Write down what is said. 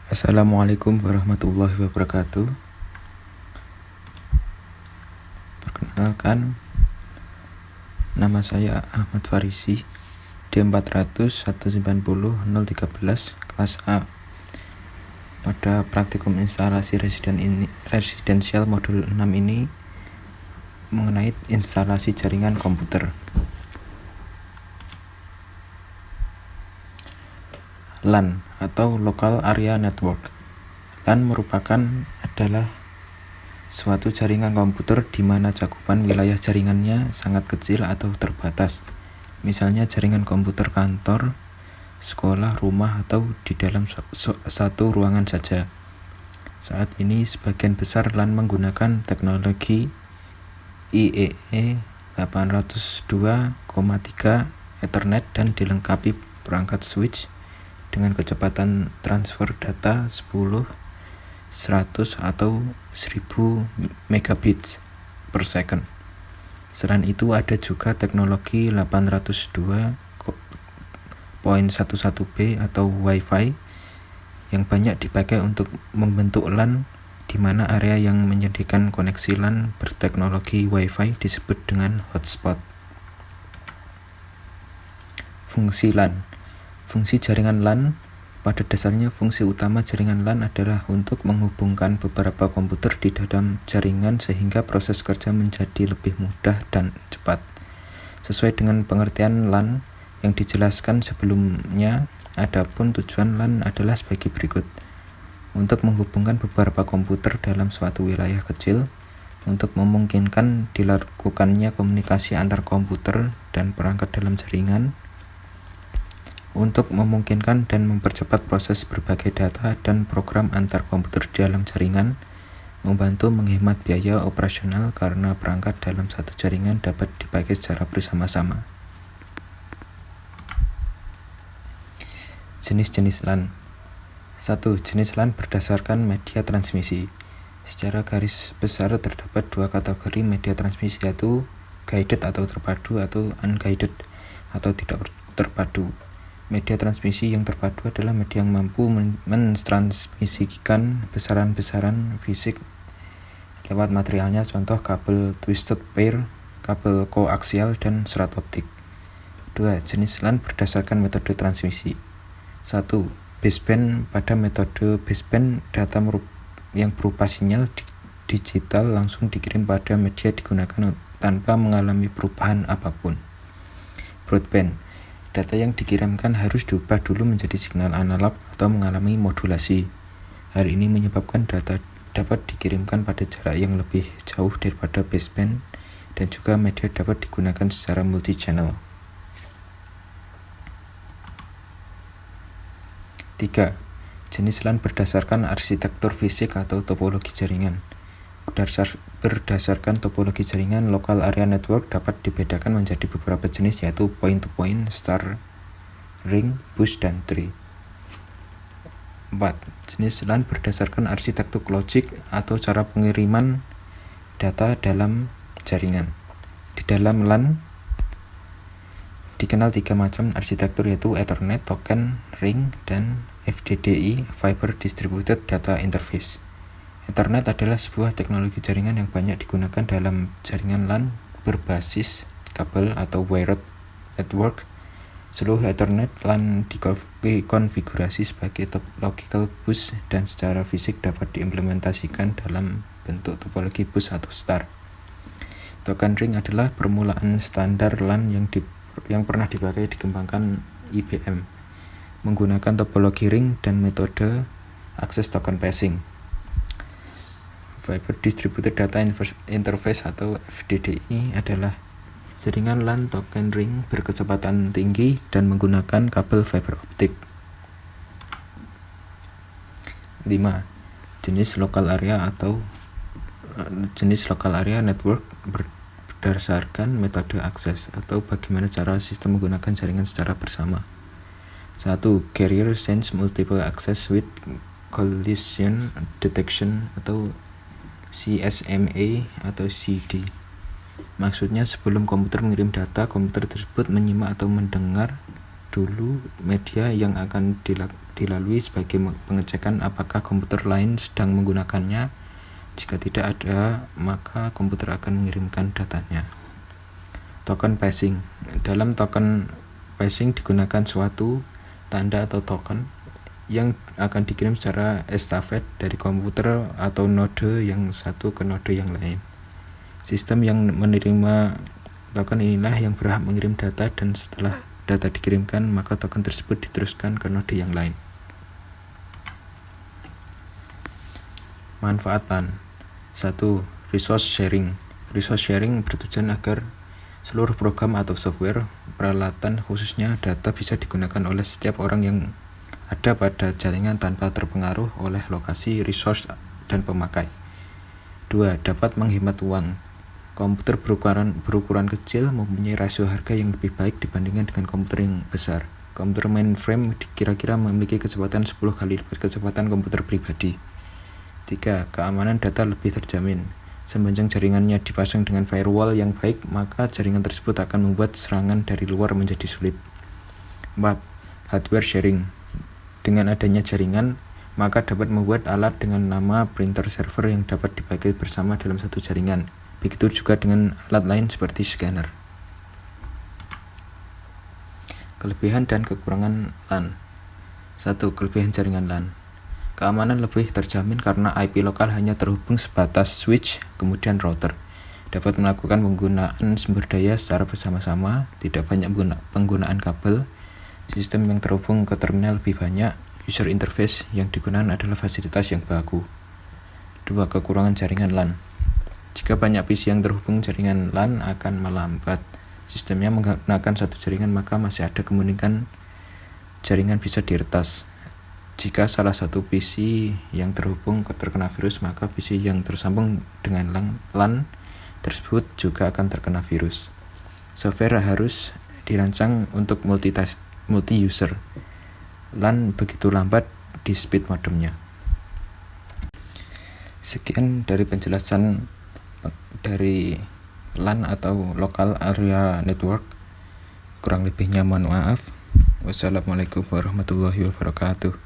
Assalamualaikum warahmatullahi wabarakatuh. Perkenalkan, nama saya Ahmad Farisi, D400 190 013 kelas A. Pada praktikum instalasi residensial modul 6 ini mengenai instalasi jaringan komputer. LAN atau Local Area Network. LAN adalah suatu jaringan komputer di mana cakupan wilayah jaringannya sangat kecil atau terbatas. Misalnya jaringan komputer kantor, sekolah, rumah, atau di dalam satu ruangan saja. Saat ini sebagian besar LAN menggunakan teknologi IEEE 802,3 Ethernet dan dilengkapi perangkat switch dengan kecepatan transfer data 10, 100 atau 1000 megabits per second. Selain itu ada juga teknologi 802.11b atau Wi-Fi yang banyak dipakai untuk membentuk LAN, di mana area yang menyediakan koneksi LAN berteknologi Wi-Fi disebut dengan hotspot. Fungsi LAN. Fungsi jaringan LAN. Pada dasarnya fungsi utama jaringan LAN adalah untuk menghubungkan beberapa komputer di dalam jaringan sehingga proses kerja menjadi lebih mudah dan cepat. Sesuai dengan pengertian LAN yang dijelaskan sebelumnya, adapun tujuan LAN adalah sebagai berikut. Untuk menghubungkan beberapa komputer dalam suatu wilayah kecil, untuk memungkinkan dilakukannya komunikasi antar komputer dan perangkat dalam jaringan, untuk memungkinkan dan mempercepat proses berbagai data dan program antar komputer di dalam jaringan, membantu menghemat biaya operasional karena perangkat dalam satu jaringan dapat dipakai secara bersama-sama. Jenis-jenis LAN. 1. Jenis LAN berdasarkan media transmisi. Secara garis besar terdapat dua kategori media transmisi, yaitu guided atau terpadu atau unguided atau tidak terpadu. Media transmisi yang terpadu adalah media yang mampu mentransmisikan besaran-besaran fisik lewat materialnya, contoh kabel twisted pair, kabel koaksial, dan serat optik. 2. Jenis LAN berdasarkan metode transmisi. 1. Baseband. Pada metode baseband, data yang berupa sinyal digital langsung dikirim pada media digunakan tanpa mengalami perubahan apapun. Broadband. Data yang dikirimkan harus diubah dulu menjadi signal analog atau mengalami modulasi. Hal ini menyebabkan data dapat dikirimkan pada jarak yang lebih jauh daripada baseband, dan juga media dapat digunakan secara multi-channel. 3. Jenis LAN berdasarkan arsitektur fisik atau topologi jaringan. Berdasarkan topologi jaringan, local area network dapat dibedakan menjadi beberapa jenis, yaitu point-to-point, star, ring, bush, dan tree. 4. Jenis LAN berdasarkan arsitektur logik atau cara pengiriman data dalam jaringan. Di dalam LAN dikenal 3 macam arsitektur, yaitu Ethernet, token, ring, dan FDDI, Fiber Distributed Data Interface. Ethernet adalah sebuah teknologi jaringan yang banyak digunakan dalam jaringan LAN berbasis kabel atau wired network. Seluruh Ethernet LAN dikonfigurasi sebagai topological bus dan secara fisik dapat diimplementasikan dalam bentuk topologi bus atau star. Token ring adalah permulaan standar LAN yang pernah dikembangkan IBM, menggunakan topologi ring dan metode access token passing. Fiber Distributed Data Interface atau FDDI adalah jaringan LAN token ring berkecepatan tinggi dan menggunakan kabel fiber optik. 5. Jenis local area network berdasarkan metode akses atau bagaimana cara sistem menggunakan jaringan secara bersama. 1. Carrier Sense Multiple Access with Collision Detection atau CSMA atau CD. Maksudnya, sebelum komputer mengirim data, komputer tersebut menyimak atau mendengar dulu media yang akan dilalui sebagai pengecekan apakah komputer lain sedang menggunakannya. Jika tidak ada, maka komputer akan mengirimkan datanya. Token passing. Dalam token passing digunakan suatu tanda atau token yang akan dikirim secara estafet dari komputer atau node yang satu ke node yang lain. Sistem yang menerima token inilah yang berhak mengirim data, dan setelah data dikirimkan, maka token tersebut diteruskan ke node yang lain. Manfaat LAN. 1. Resource sharing. Resource sharing bertujuan agar seluruh program atau software, peralatan, khususnya data, bisa digunakan oleh setiap orang yang ada pada jaringan tanpa terpengaruh oleh lokasi, resource, dan pemakai. 2. Dapat menghemat uang. Komputer berukuran kecil mempunyai rasio harga yang lebih baik dibandingkan dengan komputer yang besar. Komputer mainframe kira-kira memiliki kecepatan 10 kali lipat kecepatan komputer pribadi. 3. Keamanan data lebih terjamin. Sepanjang jaringannya dipasang dengan firewall yang baik, maka jaringan tersebut akan membuat serangan dari luar menjadi sulit. 4. Hardware sharing. Dengan adanya jaringan, maka dapat membuat alat dengan nama printer server yang dapat dipakai bersama dalam satu jaringan. Begitu juga dengan alat lain seperti scanner. Kelebihan dan kekurangan LAN. 1. Kelebihan jaringan LAN. Keamanan lebih terjamin karena IP lokal hanya terhubung sebatas switch, kemudian router. Dapat melakukan penggunaan sumber daya secara bersama-sama, tidak banyak penggunaan kabel. Sistem yang terhubung ke terminal lebih banyak. User interface yang digunakan adalah fasilitas yang baku. 2. Kekurangan jaringan LAN. Jika banyak PC yang terhubung, jaringan LAN akan melambat. Sistemnya menggunakan satu jaringan, maka masih ada kemungkinan jaringan bisa diretas. Jika salah satu PC yang terhubung terkena virus, maka PC yang tersambung dengan LAN tersebut juga akan terkena virus. Software harus dirancang untuk multi-user. LAN begitu lambat di speed modemnya. Sekian dari penjelasan dari LAN atau Local Area Network. Kurang lebihnya mohon maaf. Wassalamualaikum warahmatullahi wabarakatuh.